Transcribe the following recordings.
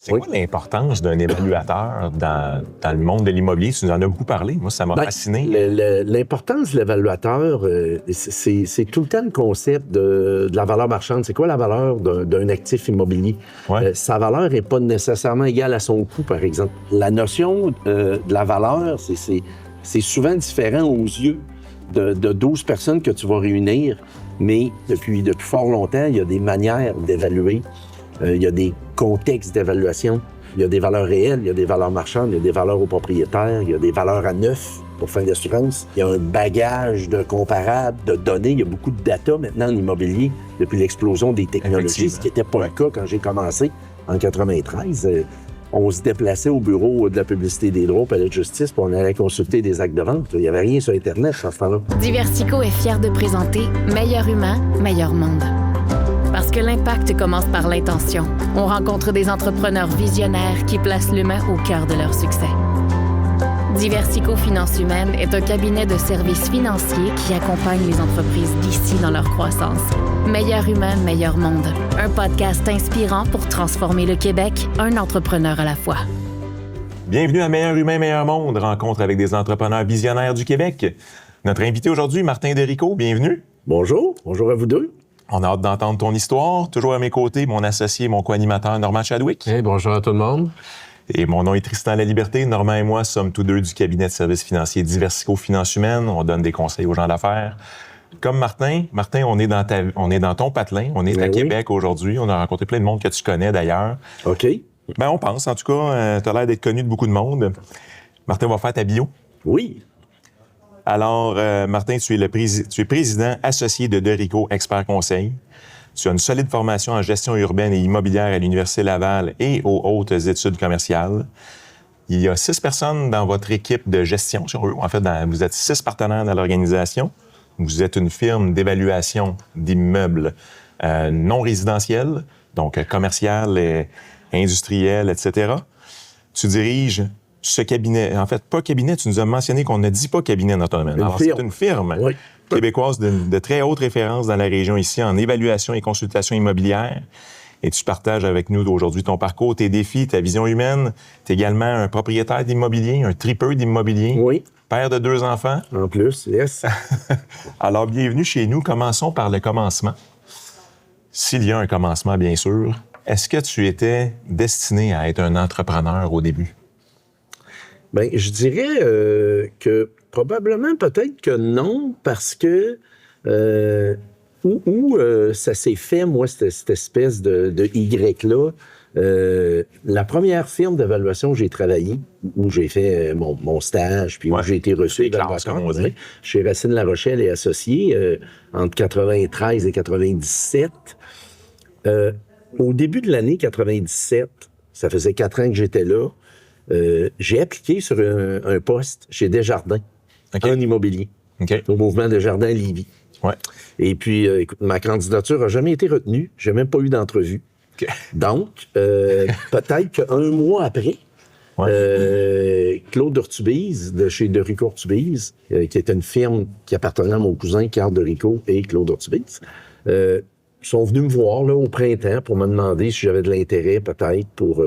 C'est quoi l'importance d'un évaluateur dans le monde de l'immobilier? Tu nous en as beaucoup parlé. Moi, ça m'a fasciné. L'importance de l'évaluateur, c'est tout le temps le concept de la valeur marchande. C'est quoi la valeur d'un actif immobilier? Ouais. Sa valeur n'est pas nécessairement égale à son coût, par exemple. La notion de la valeur, c'est souvent différent aux yeux de 12 personnes que tu vas réunir, mais depuis fort longtemps, il y a des manières d'évaluer. Il y a des contextes d'évaluation. Il y a des valeurs réelles, il y a des valeurs marchandes, il y a des valeurs aux propriétaires, il y a des valeurs à neuf pour fin d'assurance. Il y a un bagage de comparables, de données. Il y a beaucoup de data maintenant en immobilier depuis l'explosion des technologies, ce qui n'était pas le cas quand j'ai commencé en 93. On se déplaçait au bureau de la publicité des droits, palais de justice, puis on allait consulter des actes de vente. Il n'y avait rien sur Internet à ce temps-là. Diversico est fier de présenter Meilleur humain, meilleur monde. Parce que l'impact commence par l'intention. On rencontre des entrepreneurs visionnaires qui placent l'humain au cœur de leur succès. Diversico Finance Humaine est un cabinet de services financiers qui accompagne les entreprises d'ici dans leur croissance. Meilleur humain, meilleur monde. Un podcast inspirant pour transformer le Québec, un entrepreneur à la fois. Bienvenue à Meilleur humain, meilleur monde, rencontre avec des entrepreneurs visionnaires du Québec. Notre invité aujourd'hui, Martin Derico, bienvenue. Bonjour à vous deux. On a hâte d'entendre ton histoire. Toujours à mes côtés, mon associé, mon co-animateur, Normand Chadwick. Hey, bonjour à tout le monde. Et mon nom est Tristan Laliberté. Normand et moi sommes tous deux du cabinet de services financiers Diversico Finance Humaine. On donne des conseils aux gens d'affaires. Comme Martin, on est dans ton patelin. On est à Québec aujourd'hui. On a rencontré plein de monde que tu connais d'ailleurs. OK. On pense. En tout cas, tu as l'air d'être connu de beaucoup de monde. Martin va faire ta bio. Oui. Alors, Martin, tu es président associé de Derico Expert Conseil. Tu as une solide formation en gestion urbaine et immobilière à l'Université Laval et aux hautes études commerciales. Il y a 6 personnes dans votre équipe de gestion. En fait, vous êtes 6 partenaires dans l'organisation. Vous êtes une firme d'évaluation d'immeubles non résidentiels, donc commercial, et industriel, etc. Tu diriges ce cabinet, en fait, pas cabinet, tu nous as mentionné qu'on ne dit pas cabinet dans ton domaine. Alors, c'est une firme québécoise de très haute référence dans la région ici en évaluation et consultation immobilière. Et tu partages avec nous aujourd'hui ton parcours, tes défis, ta vision humaine. Tu es également un propriétaire d'immobilier, un tripeux d'immobilier. Oui. Père de 2 enfants. En plus, yes. Alors, bienvenue chez nous. Commençons par le commencement. S'il y a un commencement, bien sûr, est-ce que tu étais destiné à être un entrepreneur au début? Bien, je dirais que probablement, peut-être que non, parce que ça s'est fait, moi, cette espèce de Y-là. La première firme d'évaluation où j'ai travaillé, où j'ai fait mon stage, puis où j'ai été reçu chez Racine La Rochelle et Associés entre 93 et 97. Au début de l'année 97, ça faisait 4 ans que j'étais là, j'ai appliqué sur un poste chez Desjardins, en immobilier, au mouvement Desjardins-Lévis. Ouais. Et puis, écoute, ma candidature n'a jamais été retenue. J'ai même pas eu d'entrevue. Okay. Donc, peut-être qu'un mois après, Claude Urtubise, de chez Derico Urtubise, qui était une firme qui appartenait à mon cousin Carl Derico et Claude Urtubise, sont venus me voir là, au printemps pour me demander si j'avais de l'intérêt peut-être pour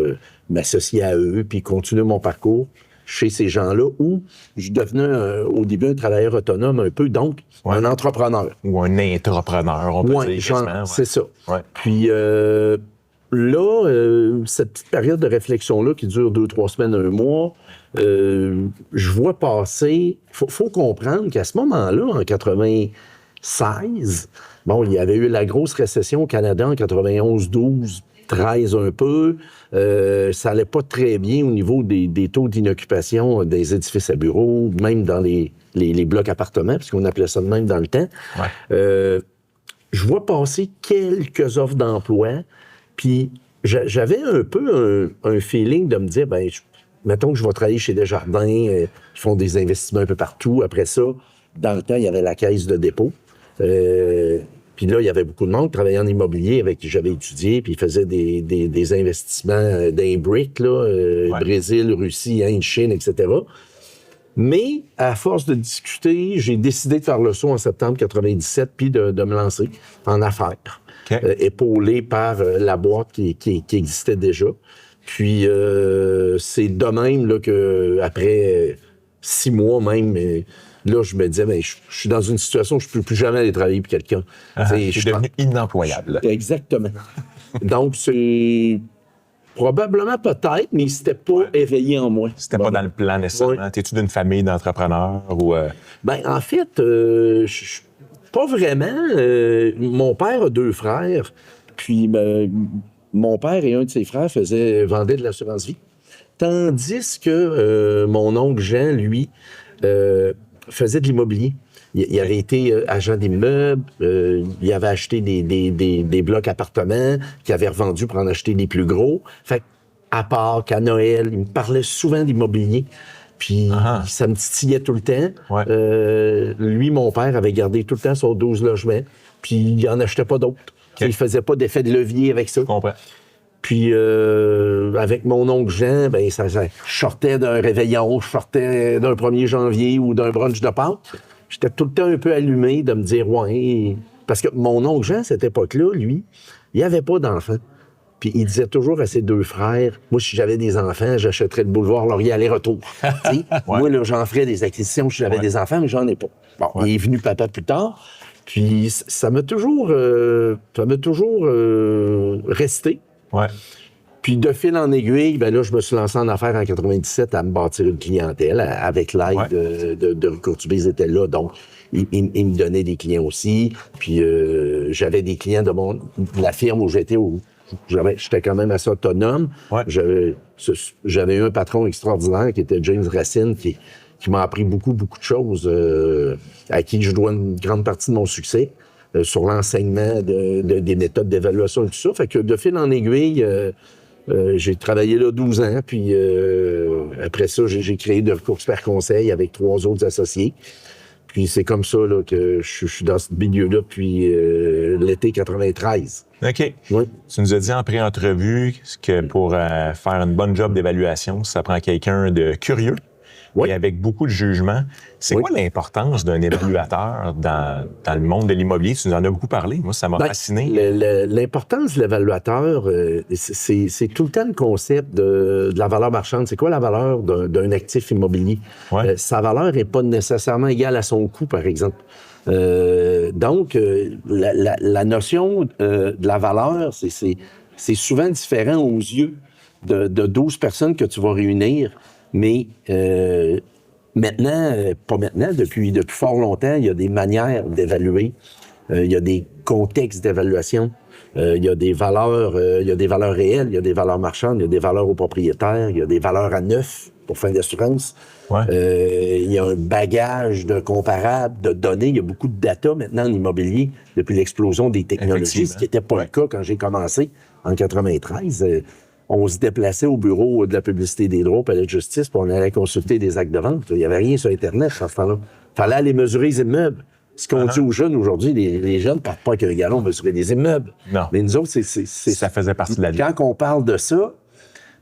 m'associer à eux puis continuer mon parcours chez ces gens-là où je devenais au début un travailleur autonome un peu, donc un entrepreneur. Ou un intrapreneur, on peut dire. Genre, c'est ça. Ouais. Puis là, cette petite période de réflexion-là qui dure 2-3 semaines, 1 mois, je vois passer... Faut comprendre qu'à ce moment-là, en 96... Bon, il y avait eu la grosse récession au Canada en 91, 12, 13 un peu. Ça allait pas très bien au niveau des taux d'inoccupation des édifices à bureaux, même dans les blocs appartements, puisqu'on appelait ça de même dans le temps. Ouais. Je vois passer quelques offres d'emploi, puis j'avais un peu un feeling de me dire, ben, mettons que je vais travailler chez Desjardins, ils font des investissements un peu partout. Après ça, dans le temps, il y avait la caisse de dépôt. Puis là, il y avait beaucoup de monde qui travaillait en immobilier avec qui j'avais étudié, puis ils faisaient des investissements d'un brick, là, Brésil, Russie, Inde, Chine, etc. Mais, à force de discuter, j'ai décidé de faire le saut en septembre 97, puis de me lancer en affaires, épaulé par la boîte qui existait déjà. Puis c'est de même là, qu'après 6 mois même, là, je me disais, je suis dans une situation où je ne peux plus jamais aller travailler pour quelqu'un. Je suis devenu inemployable. Exactement. Donc, c'est probablement peut-être, mais c'était pas éveillé en moi. C'était pas dans le plan nécessairement. T'es-tu d'une famille d'entrepreneurs ou... En fait, pas vraiment. Mon père a 2 frères, puis mon père et un de ses frères vendaient de l'assurance vie. Tandis que mon oncle Jean, lui, faisait de l'immobilier. Il avait été agent d'immeubles, il avait acheté des blocs appartements qu'il avait revendus pour en acheter des plus gros. Fait qu'à Pâques, à Noël, il me parlait souvent d'immobilier. Puis ça me titillait tout le temps. Ouais. Lui, mon père, avait gardé tout le temps son 12 logements, puis il n'en achetait pas d'autres. Okay. Il faisait pas d'effet de levier avec ça. Je comprends. Puis avec mon oncle Jean, ça je sortais d'un réveillon, je sortais d'un 1er janvier ou d'un brunch de Pâques. J'étais tout le temps un peu allumé de me dire, ouais... Parce que mon oncle Jean, à cette époque-là, lui, il n'avait pas d'enfants. Puis il disait toujours à ses 2 frères, moi, si j'avais des enfants, j'achèterais le boulevard Laurier aller-retour. Ouais. Moi, là, j'en ferais des acquisitions si j'avais des enfants, mais j'en ai pas. Bon, il est venu papa plus tard. Puis ça m'a toujours resté. Ouais. Puis de fil en aiguille, là, je me suis lancé en affaires en 97 à me bâtir une clientèle avec l'aide de Courtubé, ils étaient là. Donc, ils me donnaient des clients aussi. Puis j'avais des clients de la firme où j'étais, j'étais quand même assez autonome. Ouais. J'avais eu un patron extraordinaire qui était James Racine, qui m'a appris beaucoup de choses, à qui je dois une grande partie de mon succès. Sur l'enseignement des méthodes d'évaluation et tout ça. Fait que de fil en aiguille, j'ai travaillé là 12 ans, puis après ça, j'ai créé de recours expert conseil avec 3 autres associés. Puis c'est comme ça là, que je suis dans ce milieu-là depuis l'été 93. OK. Oui. Tu nous as dit en pré-entrevue que pour faire une bonne job d'évaluation, ça prend quelqu'un de curieux. Oui. Et avec beaucoup de jugement. C'est quoi l'importance d'un évaluateur dans le monde de l'immobilier? Tu nous en as beaucoup parlé. Moi, ça m'a fasciné. L'importance de l'évaluateur, c'est tout le temps le concept de la valeur marchande. C'est quoi la valeur d'un actif immobilier? Ouais. Sa valeur n'est pas nécessairement égale à son coût, par exemple. Donc, la notion de la valeur, c'est souvent différent aux yeux de 12 personnes que tu vas réunir. Mais maintenant, pas maintenant, depuis fort longtemps, il y a des manières d'évaluer. Il y a des contextes d'évaluation. Il y a des valeurs réelles, il y a des valeurs marchandes, il y a des valeurs aux propriétaires, il y a des valeurs à neuf pour fin d'assurance. Ouais. Il y a un bagage de comparables, de données. Il y a beaucoup de data maintenant en immobilier depuis l'explosion des technologies, ce qui n'était pas le cas quand j'ai commencé en 93. On se déplaçait au bureau de la publicité des droits, au palais de justice, puis on allait consulter des actes de vente. Il n'y avait rien sur Internet à ce temps-là. Il fallait aller mesurer les immeubles. Ce qu'on dit aux jeunes aujourd'hui, les jeunes ne partent pas avec un galon mesurer des immeubles. Non. Mais nous autres, ça faisait partie de la vie. Quand on parle de ça,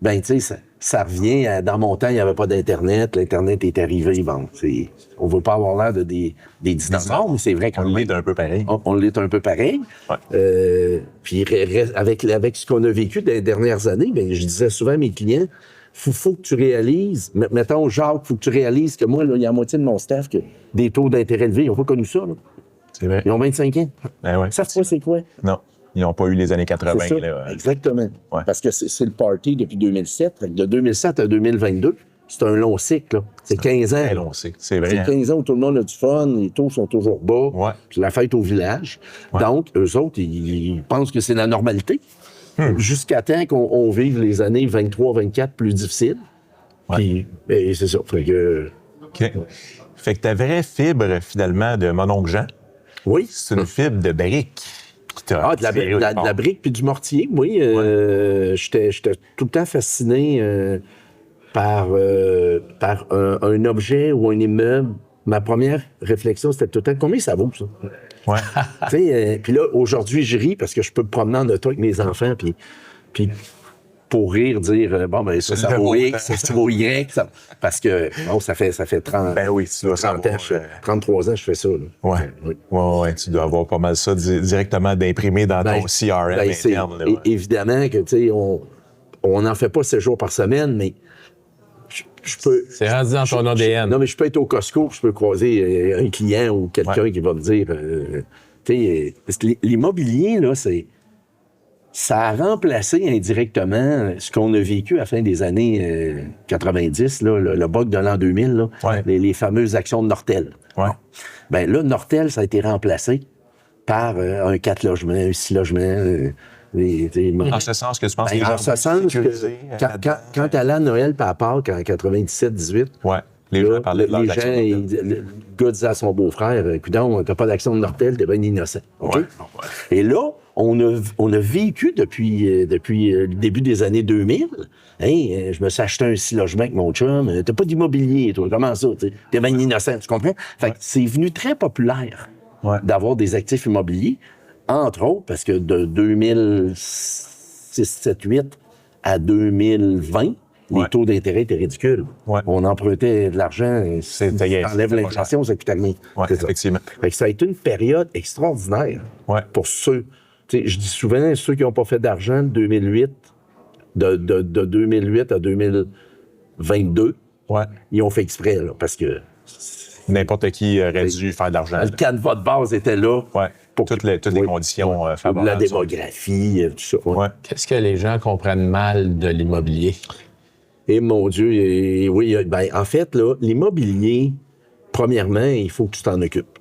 tu sais, ça revient à, dans mon temps, il n'y avait pas d'Internet. L'Internet est arrivé. Bon, on ne veut pas avoir l'air des dinosaures, mais c'est vrai qu'on l'est un peu pareil. On l'est un peu pareil. Ouais. Puis avec ce qu'on a vécu dans les dernières années, je disais souvent à mes clients, faut que tu réalises, mettons, Jacques, faut que tu réalises que moi, il y a la moitié de mon staff qui a des taux d'intérêt élevés. Ils n'ont pas connu ça. Là. C'est vrai. Ils ont 25 ans. Ben ouais, ça, c'est quoi? Non. Ils n'ont pas eu les années 80. C'est ça, là. Exactement. Ouais. Parce que c'est le party depuis 2007. De 2007 à 2022, c'est un long cycle. Là. C'est 15 ans. C'est un long cycle, c'est vrai. C'est 15 ans où tout le monde a du fun, les taux sont toujours bas. Ouais. C'est la fête au village. Ouais. Donc, eux autres, ils pensent que c'est la normalité. Jusqu'à temps qu'on vive les années 23-24 plus difficiles. Ouais. Puis, c'est ça. Fait que... OK. Fait que ta vraie fibre, finalement, de mon oncle Jean, oui. C'est une fibre de brique. De la brique puis du mortier, oui. J'étais tout le temps fasciné par un objet ou un immeuble. Ma première réflexion, c'était tout le temps, combien ça vaut, ça? Ouais. Tu sais, puis là, aujourd'hui, je ris parce que je peux me promener en auto avec mes enfants, puis pour rire, dire, ça vaut X, ça vaut Y, parce que, ça fait 30, ben oui, tu dois 30 ans, 33 ans, je fais ça. Là. Ouais. Ouais, tu dois avoir pas mal ça directement d'imprimé dans ton CRM interne. Évidemment que, tu sais, on n'en fait pas 7 jours par semaine, mais je peux... C'est rendu dans ton ADN. Non, mais je peux être au Costco, je peux croiser un client ou quelqu'un qui va me dire... parce que l'immobilier, là, ça a remplacé indirectement ce qu'on a vécu à la fin des années 90, là, le bug de l'an 2000, là, les fameuses actions de Nortel. Ouais. Bien là, Nortel, ça a été remplacé par un 4 logements, un 6 logements. En ce sens que tu penses que les gens En ce sens sécurisés, que quand tu allais à Noël par à Pâques en 97-18, ouais. Les gens parlaient de leurs actions. le gars disait à son beau-frère, coudonc, t'as pas d'action de Nortel, t'es bien innocent. OK? Ouais. Et là, on a vécu depuis le début des années 2000. Hey, je me suis acheté un 6 logements avec mon chum. T'as pas d'immobilier, toi. Comment ça? T'es bien innocent, tu comprends? Fait que c'est venu très populaire d'avoir des actifs immobiliers, entre autres, parce que de 2006, 7, 8 à 2020, les taux d'intérêt étaient ridicules. Ouais. On empruntait de l'argent, enlève l'inflation, ça coûte rien. Oui, effectivement. Fait que ça a été une période extraordinaire pour ceux. Je dis souvent, ceux qui n'ont pas fait d'argent de 2008, de 2008 à 2022, ils ont fait exprès, là, parce que... N'importe qui aurait dû faire de l'argent. Le canevas de base était là. Ouais. Pour toutes les conditions favorables. La démographie, tout ça. Ouais. Qu'est-ce que les gens comprennent mal de l'immobilier? Et mon Dieu, oui, ben, en fait, là, l'immobilier, premièrement, il faut que tu t'en occupes.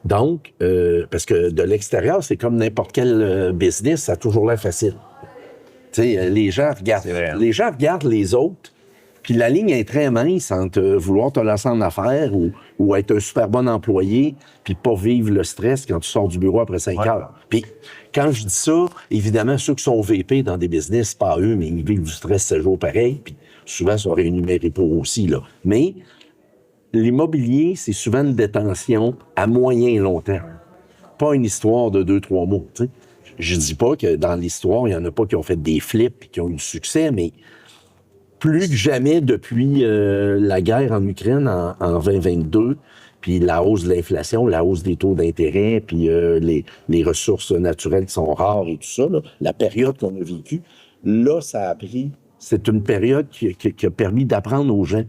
Donc, parce que de l'extérieur, c'est comme n'importe quel business, ça a toujours l'air facile. Tu sais, les gens regardent les autres, puis la ligne est très mince entre vouloir te lancer en affaires ou être un super bon employé, puis pas vivre le stress quand tu sors du bureau après 5 heures. Puis quand je dis ça, évidemment, ceux qui sont VP dans des business, pas eux, mais ils vivent du stress 7 jours pareil, puis souvent, ils sont rémunérés pour aussi, là. Mais l'immobilier, c'est souvent une détention à moyen et long terme. Pas une histoire de 2-3 mois, tu sais. Je dis pas que dans l'histoire, il y en a pas qui ont fait des flips et qui ont eu du succès, mais plus que jamais depuis la guerre en Ukraine en 2022, puis la hausse de l'inflation, la hausse des taux d'intérêt, puis les ressources naturelles qui sont rares et tout ça, là, la période qu'on a vécue, là, ça a pris... C'est une période qui a permis d'apprendre aux gens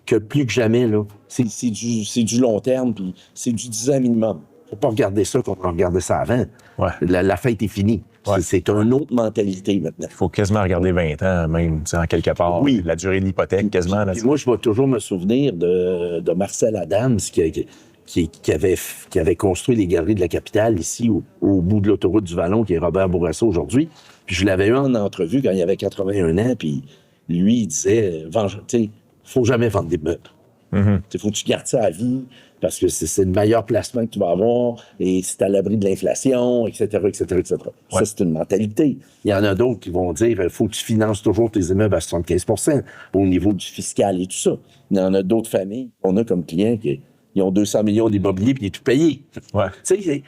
que plus que jamais, là, c'est du long terme, puis c'est du 10 ans minimum. Faut pas regarder ça comme on regardait ça avant. Ouais. La fête est finie. Ouais. C'est une autre mentalité maintenant. Il faut quasiment regarder 20 ans, même, en quelque part. Oui. La durée de l'hypothèque, quasiment. Puis moi, je vais toujours me souvenir de Marcel Adams, qui avait construit les galeries de la capitale ici, au bout de l'autoroute du Vallon, qui est Robert Bourassa aujourd'hui. Puis je l'avais eu en entrevue quand il avait 81 ans, puis lui, il disait, faut jamais vendre des meubles. Mm-hmm. Faut que tu gardes ça à vie, parce que c'est le meilleur placement que tu vas avoir, et c'est à l'abri de l'inflation, etc., etc., etc. Ouais. Ça, c'est une mentalité. Il y en a d'autres qui vont dire, faut que tu finances toujours tes immeubles à 75 % au niveau du fiscal et tout ça. Il y en a d'autres familles, on a comme clients qui ont 200 millions d'immobilier puis ils sont tout payés. Ouais. Tu sais,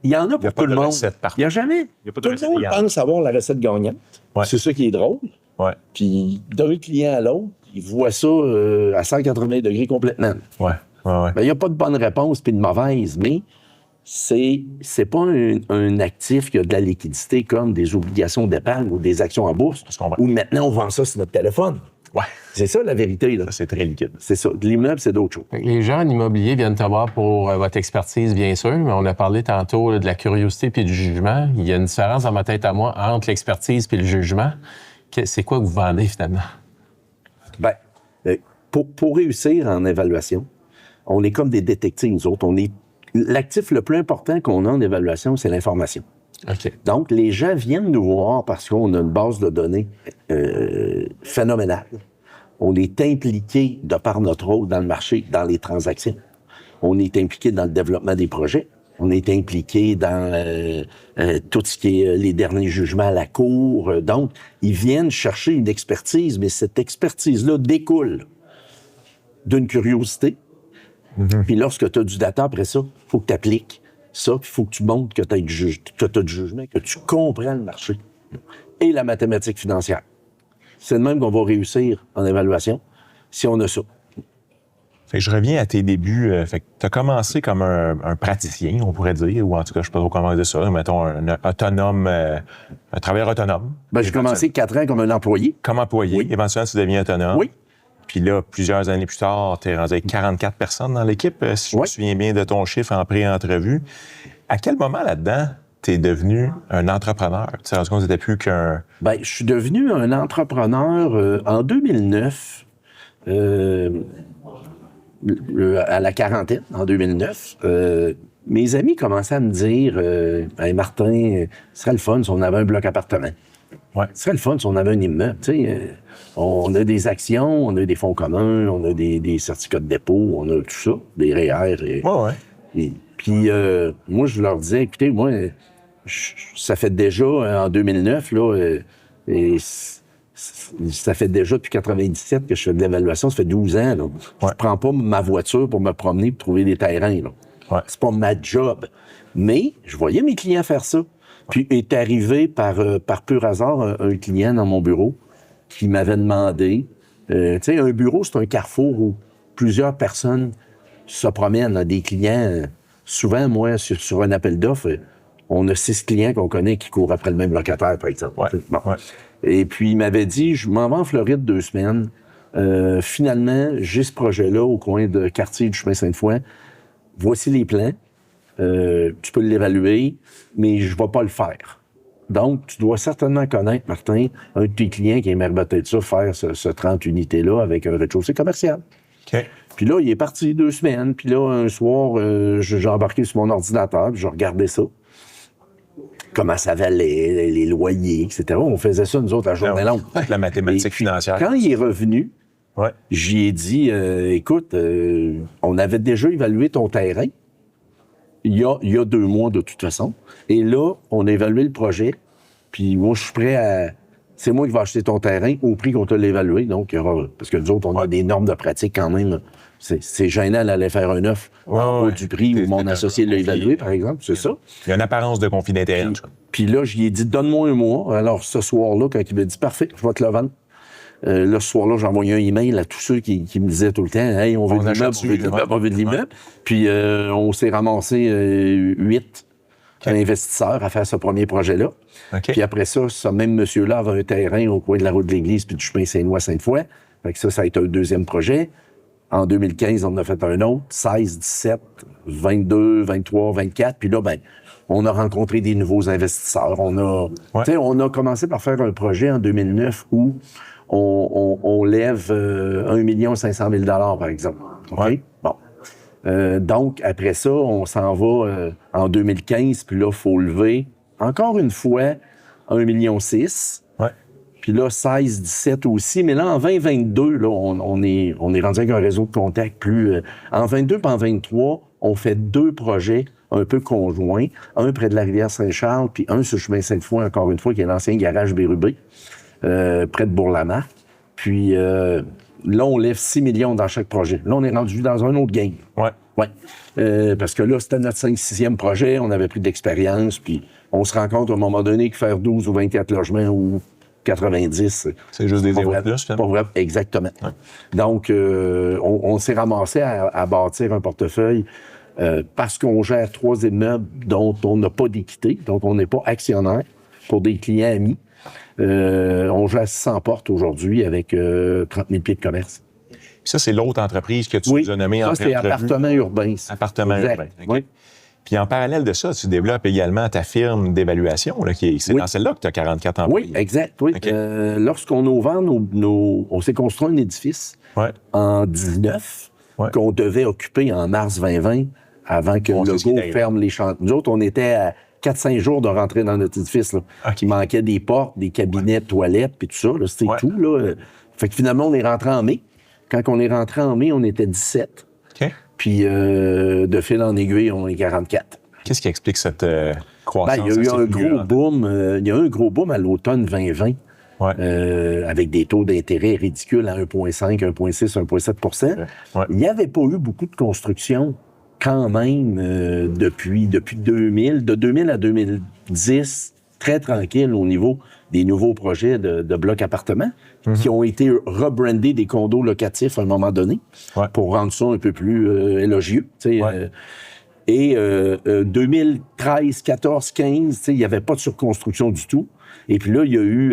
il y en a pour tout le monde. Il n'y a jamais. Tout le monde pense avoir la recette gagnante. Ouais. C'est ça qui est drôle. Ouais. Puis d'un client à l'autre, il voit ça à 180 degrés complètement. Ouais. Ben, il n'y a pas de bonne réponse puis de mauvaise, mais c'est pas un actif qui a de la liquidité comme des obligations d'épargne ou des actions en bourse où maintenant on vend ça sur notre téléphone. Ouais. C'est ça la vérité. Là. C'est très liquide. C'est ça. De l'immeuble, c'est d'autres choses. Les gens en immobilier viennent te voir pour votre expertise, bien sûr, mais on a parlé tantôt de la curiosité puis du jugement. Il y a une différence dans ma tête à moi entre l'expertise puis le jugement. C'est quoi que vous vendez finalement? Ben, pour réussir en évaluation, on est comme des détectives, nous autres. L'actif le plus important qu'on a en évaluation, c'est l'information. Okay. Donc, les gens viennent nous voir parce qu'on a une base de données phénoménale. On est impliqué, de par notre rôle dans le marché, dans les transactions. On est impliqué dans le développement des projets. On est impliqué dans tout ce qui est les derniers jugements à la cour. Donc, ils viennent chercher une expertise, mais cette expertise-là découle d'une curiosité. Mm-hmm. Puis lorsque tu as du data après ça, il faut que tu appliques ça, puis il faut que tu montres que tu as du jugement, que tu comprends le marché et la mathématique financière. C'est de même qu'on va réussir en évaluation si on a ça. Fait que je reviens à tes débuts. Fait que tu as commencé comme un praticien, on pourrait dire, ou en tout cas, je ne sais pas trop comment dire ça, mettons un autonome, un travailleur autonome. Ben, j'ai commencé 4 ans comme un employé. Comme employé. Oui. Éventuellement, tu deviens autonome. Oui. Puis là, plusieurs années plus tard, tu es rendu avec 44 personnes dans l'équipe, si je me souviens bien de ton chiffre en pré-entrevue. À quel moment là-dedans, tu es devenu un entrepreneur? Tu t'es rendu compte que tu n'étais plus qu'un... Ben, je suis devenu un entrepreneur en 2009. À la quarantaine, en 2009, mes amis commençaient à me dire hey Martin, ce serait le fun si on avait un bloc appartement. Ouais. Ce serait le fun si on avait un immeuble. Tu sais, on a des actions, on a des fonds communs, on a des certificats de dépôt, on a tout ça, des REER. Puis moi, je leur disais, écoutez, moi, ça fait déjà, en 2009, là, ça fait déjà depuis 97 que je fais de l'évaluation, ça fait 12 ans. Là. Je prends pas ma voiture pour me promener, pour trouver des terrains. Là. Ouais. C'est pas ma job. Mais je voyais mes clients faire ça. Puis est arrivé par pur hasard un client dans mon bureau qui m'avait demandé... tu sais, un bureau, c'est un carrefour où plusieurs personnes se promènent. Des clients... souvent, moi, sur un appel d'offres, on a 6 clients qu'on connaît qui courent après le même locataire, par exemple. Ouais. Bon. Ouais. Et puis, il m'avait dit, je m'en vais en Floride 2 semaines. Finalement, j'ai ce projet-là au coin de quartier du chemin Sainte-Foy. Voici les plans. Tu peux l'évaluer, mais je ne vais pas le faire. Donc, tu dois certainement connaître, Martin, un de tes clients qui aimerait peut-être ça, faire ce 30 unités-là avec un rez-de-chaussée commercial. OK. Puis là, il est parti 2 semaines. Puis là, un soir, j'ai embarqué sur mon ordinateur, puis je regardais ça. Comment ça valait, les loyers, etc. On faisait ça, nous autres, la journée longue. La mathématique financière. Quand il est revenu, j'y ai dit, écoute, on avait déjà évalué ton terrain il y a 2 mois, de toute façon. Et là, on a évalué le projet. Puis moi, je suis prêt à... C'est moi qui vais acheter ton terrain au prix qu'on t'a l'évalué. Donc, il y aura... Parce que nous autres, on a des normes de pratique quand même. C'est gênant d'aller faire un offre au du prix où mon associé l'a évalué, par exemple. C'est ça. Il y a une apparence de conflit d'intérêt. Puis là, j'y ai dit, donne-moi 1 mois. Alors, ce soir-là, quand il m'a dit, parfait, je vais te le vendre. Là, ce soir-là, j'ai envoyé un email à tous ceux qui me disaient tout le temps, hey, on veut de l'immeuble, on veut de l'immeuble. Puis, on s'est ramassé 8 investisseurs à faire ce premier projet-là. Okay. Puis après ça, ce même monsieur-là avait un terrain au coin de la route de l'Église puis du chemin Saint-Louis-Sainte-Foy. Fait que ça a été un 2e projet. En 2015, on en a fait un autre, 16, 17, 22, 23, 24. Puis là, ben, on a rencontré des nouveaux investisseurs. On a commencé par faire un projet en 2009 où on lève 1 500 000 $ par exemple. Okay? Ouais. Bon. Donc, après ça, on s'en va en 2015, puis là, il faut lever, encore une fois, 1,6 million. Ouais. Puis là, 16, 17 aussi. Mais là, en 2022, là, on est rendu avec un réseau de contacts plus... en 22 et en 23, on fait 2 projets un peu conjoints. Un près de la rivière Saint-Charles, puis un sur le chemin Sainte-Foy, encore une fois, qui est l'ancien garage Bérubé, près de Bourg-la-Marque. Puis là, on lève 6 millions dans chaque projet. Là, on est rendu dans un autre game. Ouais. Parce que là, c'était notre 5-6e projet, on avait pris d'expérience, puis on se rend compte à un moment donné que faire 12 ou 24 logements ou 90... C'est juste des zéros de plus, pas vrai, exactement. Ouais. Donc, on s'est ramassé à bâtir un portefeuille parce qu'on gère 3 immeubles dont on n'a pas d'équité, dont on n'est pas actionnaire pour des clients amis. On gère 100 portes aujourd'hui avec 30 000 pieds de commerce. Puis ça, c'est l'autre entreprise que tu nous as nommée en ça, c'est Appartement Urbain. Appartement Urbain. Okay. Oui. Puis en parallèle de ça, tu développes également ta firme d'évaluation. C'est dans celle-là que tu as 44 employés. Oui, exact. Oui. Okay. Lorsqu'on a ouvert on s'est construit un édifice en 19 qu'on devait occuper en mars 2020 avant que le logo ferme les chantiers. Nous autres, on était à 4-5 jours de rentrer dans notre édifice. Là. Okay. Il manquait des portes, des cabinets, toilettes, puis tout ça. Là, c'était tout. Là. Fait que finalement, on est rentré en mai. Quand on est rentré en mai, on était 17. OK. Puis de fil en aiguille, on est 44. Qu'est-ce qui explique cette croissance? Il y a eu un gros boom. Il y a eu un gros boom à l'automne 2020. Avec des taux d'intérêt ridicules à 1,5, 1,6, 1,7 %. Il n'y avait pas eu beaucoup de construction quand même depuis 2000. De 2000 à 2010, très tranquille au niveau des nouveaux projets de blocs appartements qui ont été rebrandés des condos locatifs à un moment donné pour rendre ça un peu plus élogieux. Et 2013, 14, 15, il n'y avait pas de surconstruction du tout. Et puis là, il y a eu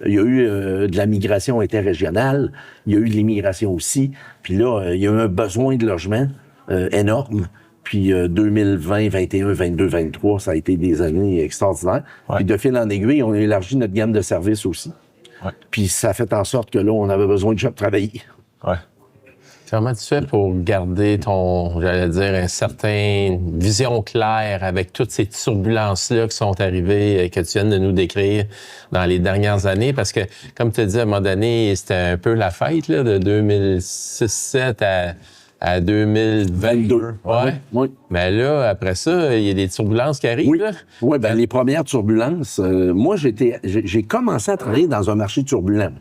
de la migration interrégionale, il y a eu de l'immigration aussi. Puis là, il y a eu un besoin de logement énorme. Puis 2020, 21, 22, 23, ça a été des années extraordinaires. Puis de fil en aiguille, on a élargi notre gamme de services aussi. Puis ça a fait en sorte que là, on avait besoin de gens travailler. Comment tu fais pour garder j'allais dire, une certaine vision claire avec toutes ces turbulences-là qui sont arrivées, que tu viens de nous décrire dans les dernières années? Parce que, comme tu as dit, à un moment donné, c'était un peu la fête, là, de 2006-2007 à 2022. Oui. Mais là, après ça, il y a des turbulences qui arrivent. Oui, bien, les premières turbulences, moi, j'ai commencé à travailler dans un marché turbulent.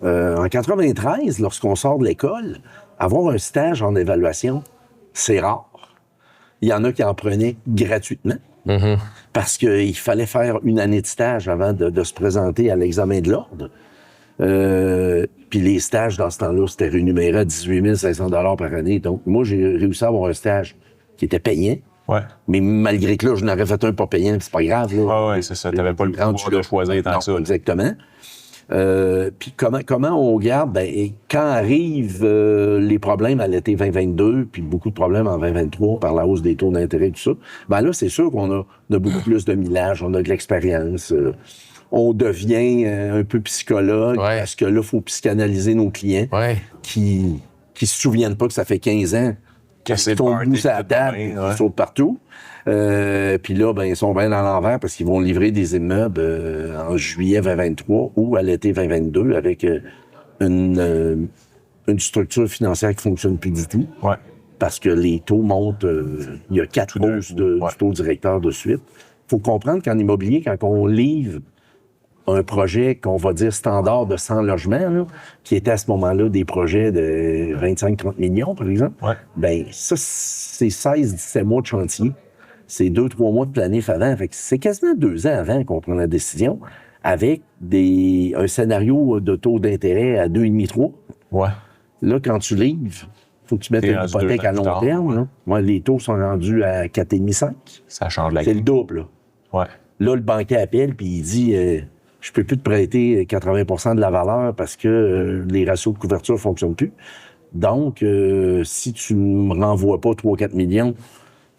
En 93, lorsqu'on sort de l'école, avoir un stage en évaluation, c'est rare. Il y en a qui en prenaient gratuitement parce qu'il fallait faire une année de stage avant de se présenter à l'examen de l'ordre. Puis les stages, dans ce temps-là, c'était rémunéré à 18 500 $ par année. Donc, moi, j'ai réussi à avoir un stage qui était payant. Mais malgré que là, je n'aurais fait un pas payant, c'est pas grave. Oui, c'est ça. Tu n'avais pas le pouvoir de choisir tant que ça. Exactement. Puis comment on regarde, quand arrivent les problèmes à l'été 2022, puis beaucoup de problèmes en 2023 par la hausse des taux d'intérêt et tout ça, là, c'est sûr qu'on a beaucoup plus de millage, on a de l'expérience, on devient un peu psychologue, parce que là, il faut psychanalyser nos clients qui se souviennent pas que ça fait 15 ans qu'ils tombent tous à la table, ils sautent partout. Puis là, ils sont bien dans l'envers parce qu'ils vont livrer des immeubles en juillet 2023 ou à l'été 2022 avec une structure financière qui fonctionne plus du tout. Parce que les taux montent. Il y a 4 hausses du taux directeur de suite. Il faut comprendre qu'en immobilier, quand on livre un projet qu'on va dire standard de 100 logements, là, qui était à ce moment-là des projets de 25-30 millions, par exemple, ça, c'est 16-17 mois de chantier. C'est 2-3 mois de planif avant. Fait que c'est quasiment 2 ans avant qu'on prend la décision avec un scénario de taux d'intérêt à 2,5-3. Là, quand tu livres, il faut que tu mettes une hypothèque à long terme. Là. Les taux sont rendus à 4,5-5. Ça change la C'est le double. Là, le banquier appelle puis il dit je peux plus te prêter 80 % de la valeur parce que les ratios de couverture ne fonctionnent plus. Donc, si tu ne me renvoies pas 3-4 millions,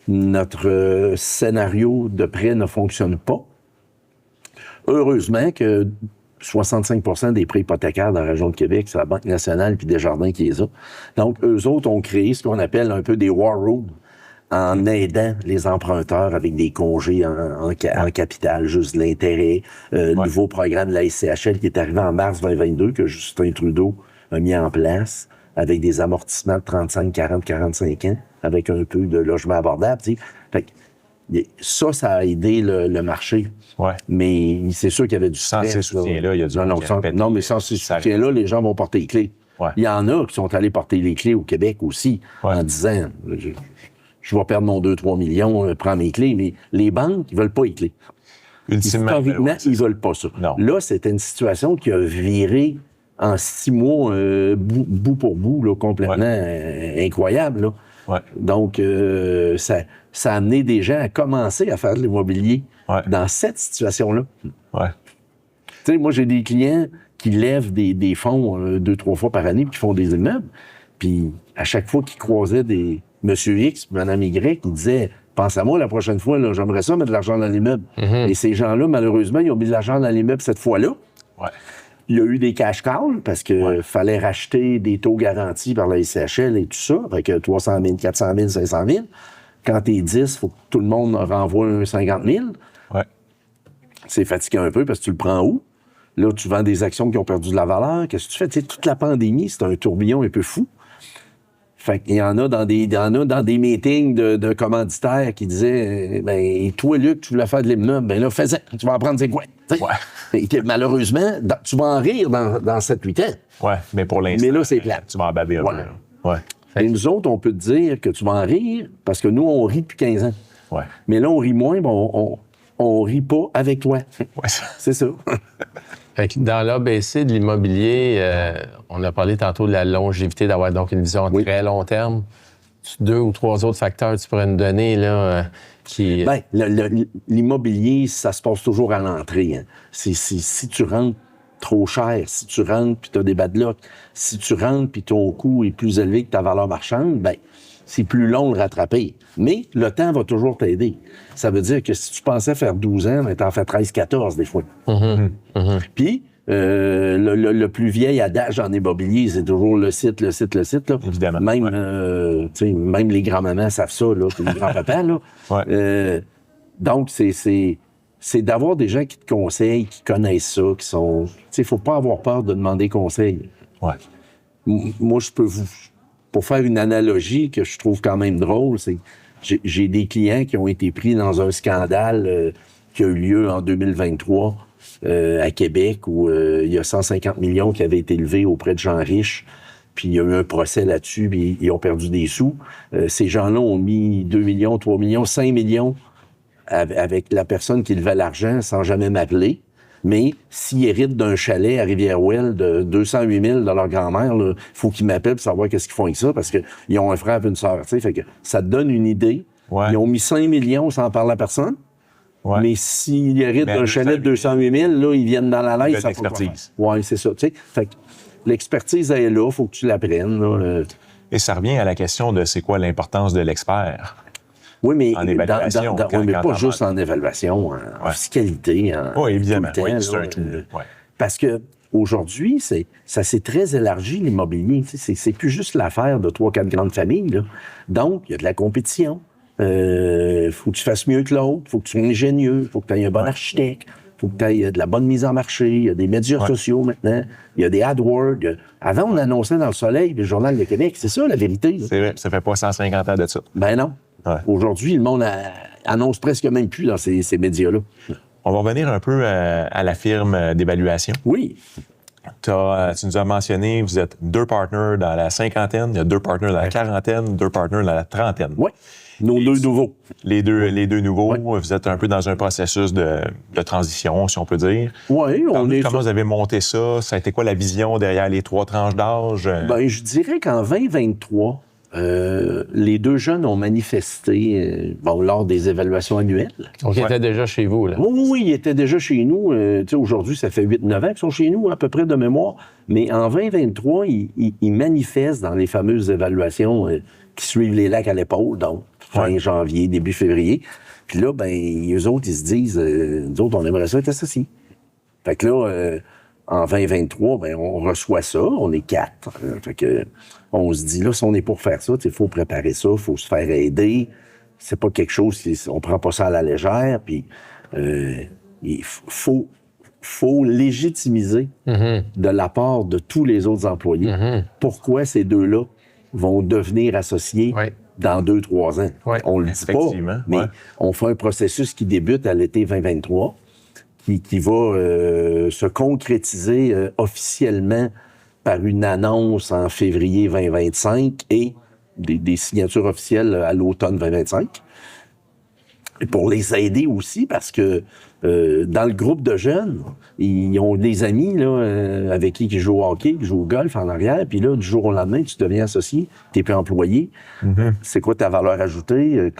notre scénario de prêt ne fonctionne pas. Heureusement que 65 % des prêts hypothécaires dans la région de Québec, c'est la Banque nationale puis Desjardins qui les a. Donc, eux autres ont créé ce qu'on appelle un peu des war rooms en aidant les emprunteurs avec des congés en capital, juste l'intérêt. Nouveau programme de la SCHL qui est arrivé en mars 2022 que Justin Trudeau a mis en place avec des amortissements de 35, 40, 45 ans, avec un peu de logement abordable. Fait que, ça a aidé le marché. Mais c'est sûr qu'il y avait du stress. Sans ces soutiens-là, il y a du Non, mais sans ces soutiens-là, les gens vont porter les clés. Il y en a qui sont allés porter les clés au Québec aussi en disant je vais perdre mon 2-3 millions, prends mes clés. Mais les banques, ils veulent pas les clés. Historiquement, ils veulent pas ça. Non. Là, c'était une situation qui a viré en 6 mois, bout pour bout, là, complètement incroyable. Là. Donc, ça a amené des gens à commencer à faire de l'immobilier dans cette situation-là. Tu sais, moi, j'ai des clients qui lèvent des fonds 2-3 fois par année puis qui font des immeubles. Puis, à chaque fois qu'ils croisaient des Monsieur X, Madame Y, ils disaient « Pense à moi la prochaine fois, là, j'aimerais ça mettre de l'argent dans l'immeuble. Et ces gens-là, malheureusement, ils ont mis de l'argent dans l'immeuble cette fois-là. Il y a eu des cash calls parce qu'il fallait racheter des taux garantis par la SCHL et tout ça, avec 300 000, 400 000, 500 000. Quand t'es 10, il faut que tout le monde renvoie un 50 000. C'est fatiguant un peu parce que tu le prends où? Là, tu vends des actions qui ont perdu de la valeur. Qu'est-ce que tu fais? Tu sais, toute la pandémie, c'est un tourbillon un peu fou. Fait qu'il y en a dans des meetings de commanditaires qui disaient toi, Luc, tu voulais faire de l'immeuble, là, fais-en, tu vas en prendre, c'est quoi? Et que, malheureusement, tu vas en rire dans 7-8 ans. Mais pour l'instant, mais là, c'est plate. Tu vas en baber un peu. Et nous autres, on peut te dire que tu vas en rire parce que nous, on rit depuis 15 ans. Mais là, on rit moins, on on rit pas avec toi. Ouais. C'est ça. Fait que dans l'ABC de l'immobilier, on a parlé tantôt de la longévité, d'avoir donc une vision à très long terme. 2 ou 3 autres facteurs tu pourrais nous donner là, qui... Bien, l'immobilier, ça se passe toujours à l'entrée. Hein. Si tu rentres trop cher, si tu rentres puis tu as des bad luck, si tu rentres puis ton coût est plus élevé que ta valeur marchande, bien, c'est plus long de le rattraper. Mais le temps va toujours t'aider. Ça veut dire que si tu pensais faire 12 ans, ben, t'en fais 13-14 des fois. Puis, le plus vieil adage en immobilier, c'est toujours le site. Là. Évidemment. Même, même les grands-mamans savent ça, là, puis les grands-papas. Là. Ouais. Donc, c'est d'avoir des gens qui te conseillent, qui connaissent ça, qui sont... Tu sais, il ne faut pas avoir peur de demander conseil. Ouais. Moi, je peux vous... Pour faire une analogie que je trouve quand même drôle, c'est que j'ai des clients qui ont été pris dans un scandale qui a eu lieu en 2023 à Québec, où il y a 150 millions qui avaient été levés auprès de gens riches. Puis il y a eu un procès là-dessus, puis ils ont perdu des sous. Ces gens-là ont mis 2 millions, 3 millions, 5 millions avec la personne qui levait l'argent sans jamais m'appeler. Mais s'ils héritent d'un chalet à Rivière-Ouelle de 208 000 de leur grand-mère, il faut qu'ils m'appellent pour savoir qu'est-ce qu'ils font avec ça, parce qu'ils ont un frère et une sœur. Fait que ça te donne une idée. Ouais. Ils ont mis 5 millions sans parler à personne. Ouais. Mais s'ils héritent d'un chalet de 208 000, là, ils viennent dans la Il y live. a de l'expertise. Oui, c'est ça. Fait que l'expertise, elle est là, il faut que tu l'apprennes. Là. Et ça revient à la question de c'est quoi l'importance de l'expert. Oui, mais, En évaluation, mais quand pas juste en évaluation, en fiscalité. Oui, évidemment. Tout le temps, Oui, c'est là, un tout. Ouais. Parce que aujourd'hui, ça s'est très élargi, l'immobilier. C'est plus juste l'affaire de 3-4 grandes familles. Là. Donc, il y a de la compétition. Faut que tu fasses mieux que l'autre. Faut que tu sois ingénieux. Faut que tu aies un bon architecte. Faut que tu aies de la bonne mise en marché. Il y a des médias sociaux maintenant. Il y a des AdWords. Avant, on annonçait dans le Soleil, le Journal de Québec. C'est ça, la vérité. Là. C'est vrai, ça fait pas 150 ans de ça. Ben non. Ouais. Aujourd'hui, le monde annonce presque même plus dans ces médias-là. On va revenir un peu à la firme d'évaluation. Oui. Tu nous as mentionné, vous êtes 2 partenaires dans la cinquantaine, il y a 2 partenaires dans la quarantaine, 2 partenaires dans la trentaine. Oui. Nos 2 nouveaux. Les deux nouveaux, Ouais. vous êtes un peu dans un processus de transition, si on peut dire. Oui, on est... Comment vous avez monté ça? Ça a été quoi la vision derrière les 3 tranches d'âge? Ben, je dirais qu'en 2023, les 2 jeunes ont manifesté lors des évaluations annuelles. Donc, ils étaient déjà chez vous, là. Oui, ils étaient déjà chez nous. Tu sais, aujourd'hui, ça fait 8-9 ans qu'ils sont chez nous, à peu près de mémoire. Mais en 2023, ils manifestent dans les fameuses évaluations qui suivent les lacs à l'épaule, donc fin janvier, début février. Puis là, ben, eux autres, ils se disent, nous autres, on aimerait ça être associés. Fait que là, en 2023, ben, on reçoit ça, on est 4. Fait que on se dit, là, si on est pour faire ça, il faut préparer ça, il faut se faire aider. C'est pas quelque chose, on prend pas ça à la légère, puis il faut légitimiser de la part de tous les autres employés pourquoi ces 2-là vont devenir associés dans 2-3 ans. Ouais. On le dit pas, mais on fait un processus qui débute à l'été 2023, qui va se concrétiser officiellement par une annonce en février 2025 et des signatures officielles à l'automne 2025. Et pour les aider aussi, parce que dans le groupe de jeunes, ils ont des amis là, avec qui ils jouent au hockey, qui jouent au golf en arrière, puis là, du jour au lendemain, tu deviens associé, tu n'es plus employé. C'est quoi ta valeur ajoutée?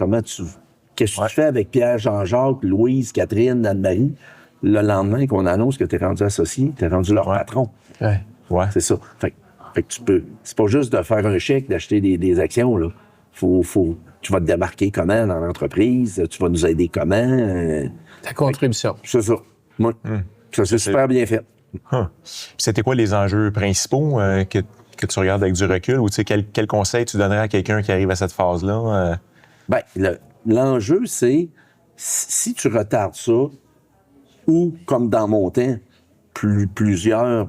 Qu'est-ce que tu fais avec Pierre, Jean-Jacques, Louise, Catherine, Anne-Marie, le lendemain qu'on annonce que tu es rendu associé, tu es rendu leur patron? Ouais. C'est ça. Fait que tu peux... C'est pas juste de faire un chèque, d'acheter des actions, là. Tu vas te démarquer comment dans l'entreprise, tu vas nous aider comment. Ta contribution. C'est ça. Ouais. Ça, c'est super bien fait. C'était quoi les enjeux principaux que tu regardes avec du recul? Ou tu sais, quel conseil tu donnerais à quelqu'un qui arrive à cette phase-là? Ben, l'enjeu, c'est si tu retardes ça, ou comme dans mon temps, plusieurs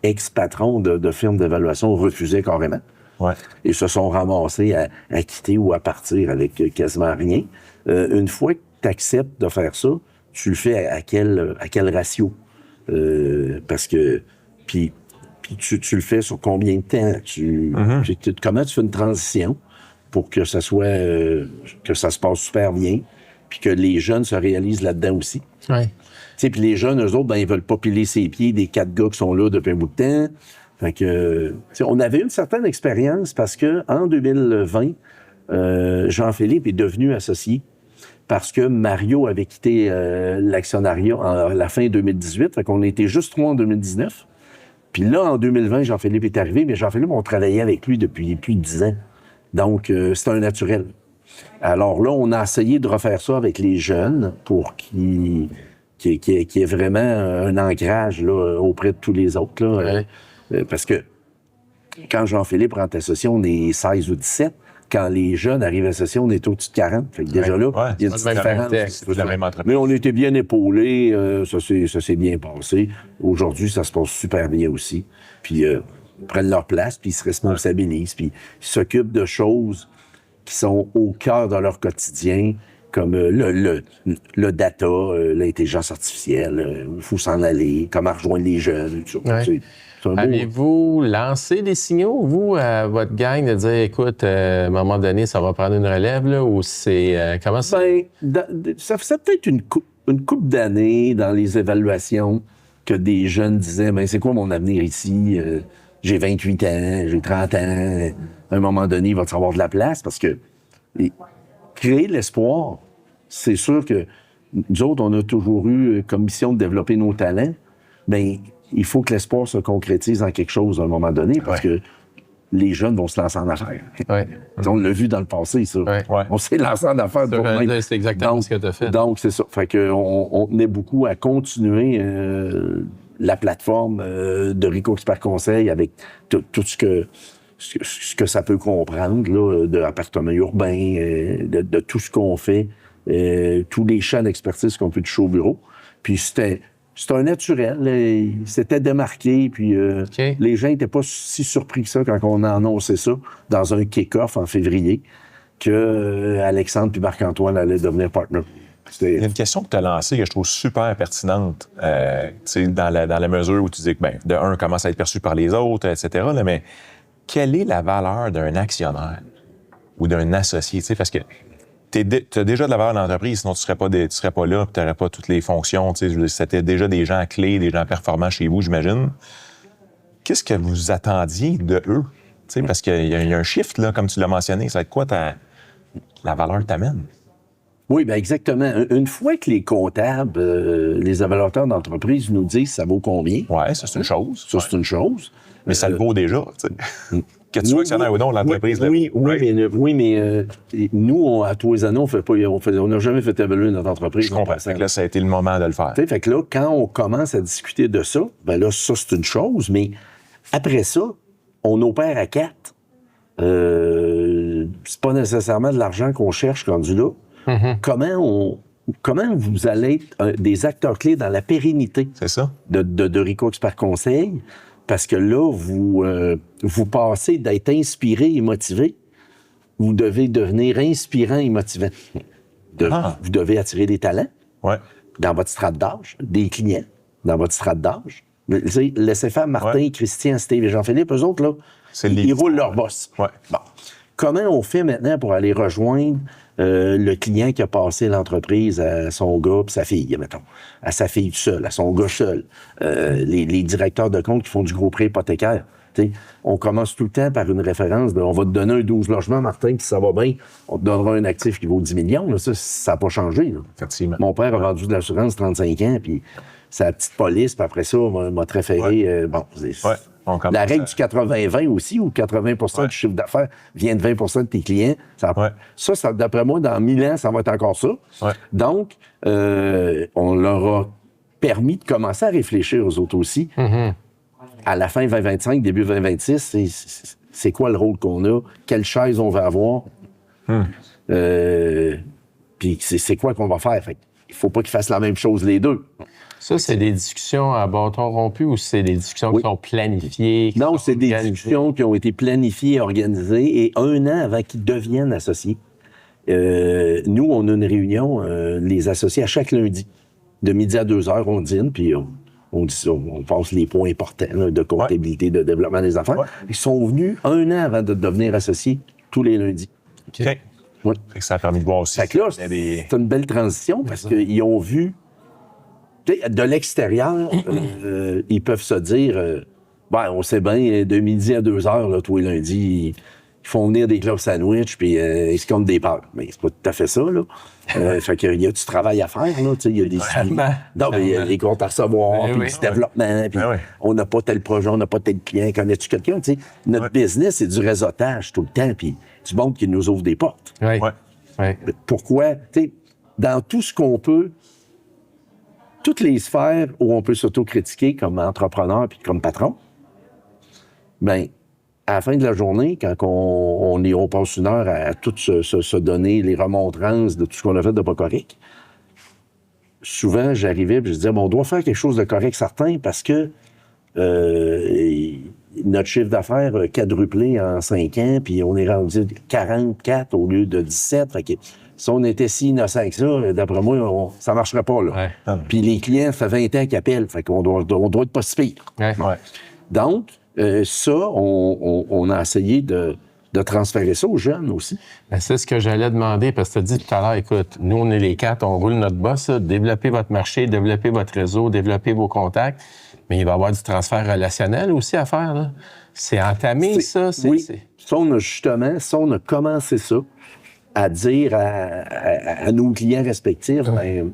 ex-patrons de firmes d'évaluation refusaient carrément. Ouais. Et se sont ramassés à quitter ou à partir avec quasiment rien. Une fois que tu acceptes de faire ça, tu le fais à quel ratio? Parce que... Puis tu le fais sur combien de temps? Comment tu fais une transition pour que ça soit... que ça se passe super bien, puis que les jeunes se réalisent là-dedans aussi. Ouais. Puis les jeunes, eux autres, ben, ils veulent pas piler ses pieds des 4 gars qui sont là depuis un bout de temps. Fait que, on avait une certaine expérience parce que en 2020, Jean-Philippe est devenu associé parce que Mario avait quitté l'actionnariat à la fin 2018. Fait qu'on était juste 3 en 2019. Puis là, en 2020, Jean-Philippe est arrivé, mais Jean-Philippe, on travaillait avec lui depuis plus de 10 ans. Donc, c'est un naturel. Alors là, on a essayé de refaire ça avec les jeunes pour qu'il y ait vraiment un ancrage là, auprès de tous les autres. Là, parce que quand Jean-Philippe rentre associé, on est 16 ou 17. Quand les jeunes arrivent associés, on est au-dessus de 40. Fait que déjà là, il y a une petite différence. C'est la même entreprise. Mais on était bien épaulés. Ça s'est bien passé. Aujourd'hui, ça se passe super bien aussi. Puis ils prennent leur place, puis ils se responsabilisent, puis ils s'occupent de choses qui sont au cœur de leur quotidien, comme le data, l'intelligence artificielle, il faut s'en aller, comment rejoindre les jeunes, tout ça. Ouais. Avez-vous lancé des signaux, vous, à votre gang, de dire, écoute, à un moment donné, ça va prendre une relève, là, ou c'est... comment ça? Ça faisait peut-être une couple d'années dans les évaluations que des jeunes disaient, c'est quoi mon avenir ici? J'ai 28 ans, j'ai 30 ans. À un moment donné, il va te avoir de la place parce que créer l'espoir, c'est sûr que nous autres, on a toujours eu comme mission de développer nos talents, mais il faut que l'espoir se concrétise en quelque chose à un moment donné parce que les jeunes vont se lancer en affaires. Ouais. On l'a vu dans le passé, ça. Ouais. On s'est lancé en affaires. C'est exactement ce que tu as fait. Donc, c'est ça. Fait qu'on tenait beaucoup à continuer la plateforme de Rico Expert Conseil avec tout ce que ça peut comprendre, là, de l'appartement urbain, de tout ce qu'on fait, tous les champs d'expertise qu'on peut toucher au bureau. Puis c'était un naturel. Il s'était démarqué, puis les gens n'étaient pas si surpris que ça quand on a annoncé ça dans un kick-off en février que Alexandre puis Marc-Antoine allaient devenir partners. Il y a une question que tu as lancée que je trouve super pertinente, dans la mesure où tu dis que, de un, commence à être perçu par les autres, etc., là, mais quelle est la valeur d'un actionnaire ou d'un associé? Parce que tu as déjà de la valeur d'entreprise, sinon tu serais pas là, tu n'aurais pas toutes les fonctions. C'était déjà des gens clés, des gens performants chez vous, j'imagine. Qu'est-ce que vous attendiez de eux? Parce qu'il y a un shift, là, comme tu l'as mentionné. Ça va être quoi la valeur que t'amène? Oui, bien exactement. Une fois que les comptables, les évaluateurs d'entreprise nous disent ça vaut combien. Oui, ça, c'est une chose. Ça, c'est une chose. Mais ça le vaut déjà, tu sais. Que tu sois actionnaire ou non, l'entreprise... Oui, mais nous, à tous les années, on n'a jamais fait évaluer notre entreprise. Je comprends. Fait que là, ça a été le moment de le faire. Fait que là, quand on commence à discuter de ça, ben là, ça, c'est une chose, mais après ça, on opère à 4. C'est pas nécessairement de l'argent qu'on cherche rendu là. Mm-hmm. Comment vous allez être des acteurs clés dans la pérennité de Rico Expert Conseil? Parce que là, vous passez d'être inspiré et motivé, vous devez devenir inspirant et motivant. Vous devez attirer des talents dans votre strate d'âge, des clients dans votre strate d'âge. Laissez faire Martin, Christian, Steve et Jean-Philippe, eux autres, là, ils roulent leur boss. Ouais. Bon. Comment on fait maintenant pour aller rejoindre le client qui a passé l'entreprise à son gars et sa fille, mettons, à sa fille seule, à son gars seul, les directeurs de compte qui font du gros prêt hypothécaire. T'sais, on commence tout le temps par une référence on va te donner un 12 logements, Martin, puis ça va bien, on te donnera un actif qui vaut 10 millions. Là, ça n'a pas changé. Là. Effectivement. Mon père a vendu de l'assurance 35 ans, puis sa petite police, puis après ça, m'a référé. La règle du 80-20 aussi, où 80 du chiffre d'affaires vient de 20 de tes clients. Ça, d'après moi, dans 1000 ans, ça va être encore ça. Ouais. Donc, on leur a permis de commencer à réfléchir aux autres aussi. Mm-hmm. À la fin 2025, début 2026, c'est quoi le rôle qu'on a? Quelle chaise on va avoir? Puis c'est quoi qu'on va faire? Fait, il faut pas qu'ils fassent la même chose les deux. Ça, c'est des discussions à bâton rompu ou c'est des discussions qui sont planifiées? Non, c'est des discussions qui ont été planifiées, organisées, et 1 an avant qu'ils deviennent associés. Nous, on a une réunion, les associés, à chaque lundi. De midi à 2h, on dîne, puis on passe les points importants là, de comptabilité, de développement des affaires. Ils sont venus 1 an avant de devenir associés, tous les lundis. OK. Oui. Fait que ça a permis de voir aussi. Fait que là, qu'il y a des... c'est une belle transition parce qu'ils ont vu, de l'extérieur, ils peuvent se dire, on sait bien, de midi à 2h, là, tous les lundis, ils font venir des clubs sandwich puis ils se comptent des peurs. Mais c'est pas tout à fait ça, là. Fait qu'il y a du travail à faire, là. Il y a des il y a des comptes à recevoir, puis du développement, puis on n'a pas tel projet, on n'a pas tel client. Connais-tu quelqu'un? T'sais? Notre business, c'est du réseautage tout le temps, puis du monde qui nous ouvre des portes. Oui. Ouais. Ouais. Pourquoi? Dans tout ce qu'on peut, toutes les sphères où on peut s'autocritiquer comme entrepreneur puis comme patron, bien, à la fin de la journée, quand on passe une heure à tout se donner les remontrances de tout ce qu'on a fait de pas correct, souvent, j'arrivais et je disais, on doit faire quelque chose de correct certain parce que notre chiffre d'affaires a quadruplé en 5 ans, puis on est rendu 44 au lieu de 17. Fait que si on était si innocent que ça, d'après moi, ça marcherait pas, là. Ouais. Puis les clients, ça fait 20 ans qu'ils appellent, fait qu'on doit être pas si pire. Ouais. Donc, ça, on a essayé de transférer ça aux jeunes aussi. Ben, c'est ce que j'allais demander, parce que tu as dit tout à l'heure, écoute, nous, on est les 4, on roule notre boss, là, développez votre marché, développez votre réseau, développez vos contacts, mais il va y avoir du transfert relationnel aussi à faire, là. C'est entamé, ça? Oui, ça, on a commencé ça, à dire à nos clients respectifs,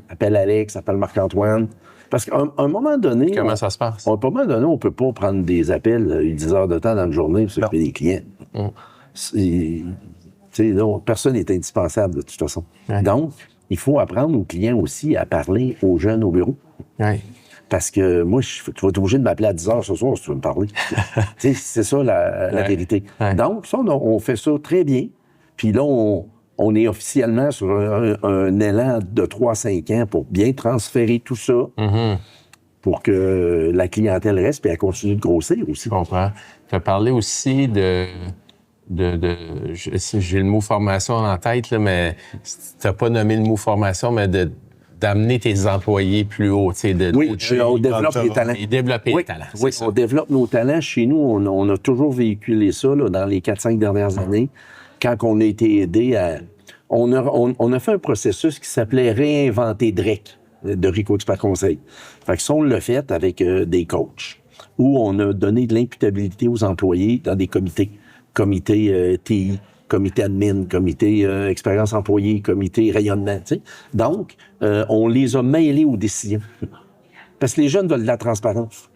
appelle Alex, appelle Marc-Antoine. Parce qu'à un moment donné... Comment ça se passe? À un moment donné, on ne peut pas prendre des appels 10 heures de temps dans la journée pour s'occuper des clients. Personne n'est indispensable, de toute façon. Ouais. Donc, il faut apprendre aux clients aussi à parler aux jeunes au bureau. Oui. Parce que moi, tu vas être obligé de m'appeler à 10 heures ce soir si tu veux me parler. C'est ça la vérité. Ouais. Donc, ça, on fait ça très bien. Puis là, on est officiellement sur un élan de 3-5 ans pour bien transférer tout ça pour que la clientèle reste et elle continue de grossir aussi. Je comprends. Tu as parlé aussi j'ai le mot formation en tête, là, mais tu n'as pas nommé le mot formation, mais d'amener tes employés plus haut. Oui, on développe les talents. Et développer les talents. Oui, on développe nos talents. Chez nous, on a toujours véhiculé ça là, dans les 4-5 dernières années. Quand on a été aidé à... On a fait un processus qui s'appelait Réinventer DREC de Rico Expert Conseil. Fait que ça, on l'a fait avec des coachs où on a donné de l'imputabilité aux employés dans des comités. Comité TI, comité admin, comité expérience employée, comité rayonnement. Tu sais. Donc, on les a mêlés aux décisions. Parce que les jeunes veulent de la transparence.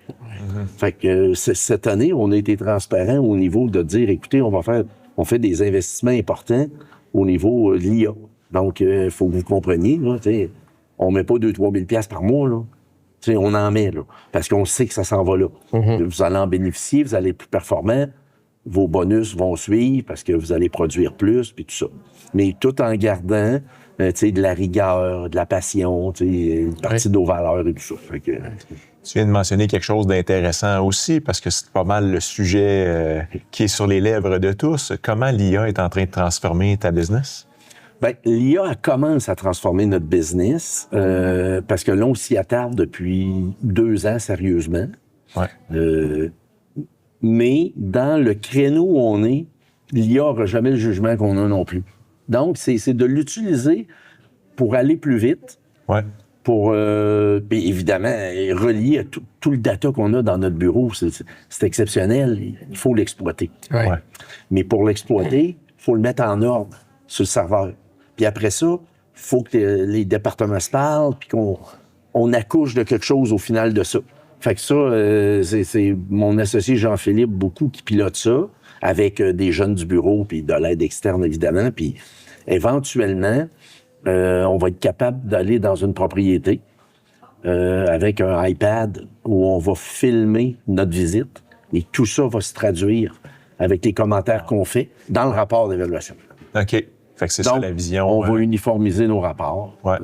Fait que cette année, on a été transparent au niveau de dire, écoutez, on fait des investissements importants au niveau de l'IA. Donc, il faut que vous compreniez, là, on ne met pas 2-3 000 $ par mois, là. T'sais, on en met, là, parce qu'on sait que ça s'en va là. Vous allez en bénéficier, vous allez être plus performant, vos bonus vont suivre parce que vous allez produire plus, puis tout ça. Mais tout en gardant de la rigueur, de la passion, une partie de nos valeurs et tout ça. Fait que, Tu viens de mentionner quelque chose d'intéressant aussi, parce que c'est pas mal le sujet qui est sur les lèvres de tous. Comment l'IA est en train de transformer ta business? Bien, l'IA elle commence à transformer notre business parce que là, on s'y attarde depuis 2 ans, sérieusement. Ouais. Mais dans le créneau où on est, l'IA n'aura jamais le jugement qu'on a non plus. Donc, c'est de l'utiliser pour aller plus vite. Ouais. Pour, évidemment, relier à tout le data qu'on a dans notre bureau. C'est exceptionnel. Il faut l'exploiter. Ouais. Ouais. Mais pour l'exploiter, il faut le mettre en ordre sur le serveur. Puis après ça, il faut que les départements se parlent puis qu'on accouche de quelque chose au final de ça. Fait que ça, c'est mon associé Jean-Philippe beaucoup qui pilote ça, avec des jeunes du bureau puis de l'aide externe, évidemment. Puis éventuellement, on va être capable d'aller dans une propriété avec un iPad où on va filmer notre visite et tout ça va se traduire avec les commentaires qu'on fait dans le rapport d'évaluation. OK. Fait que c'est ça la vision. On va uniformiser nos rapports. Ouais.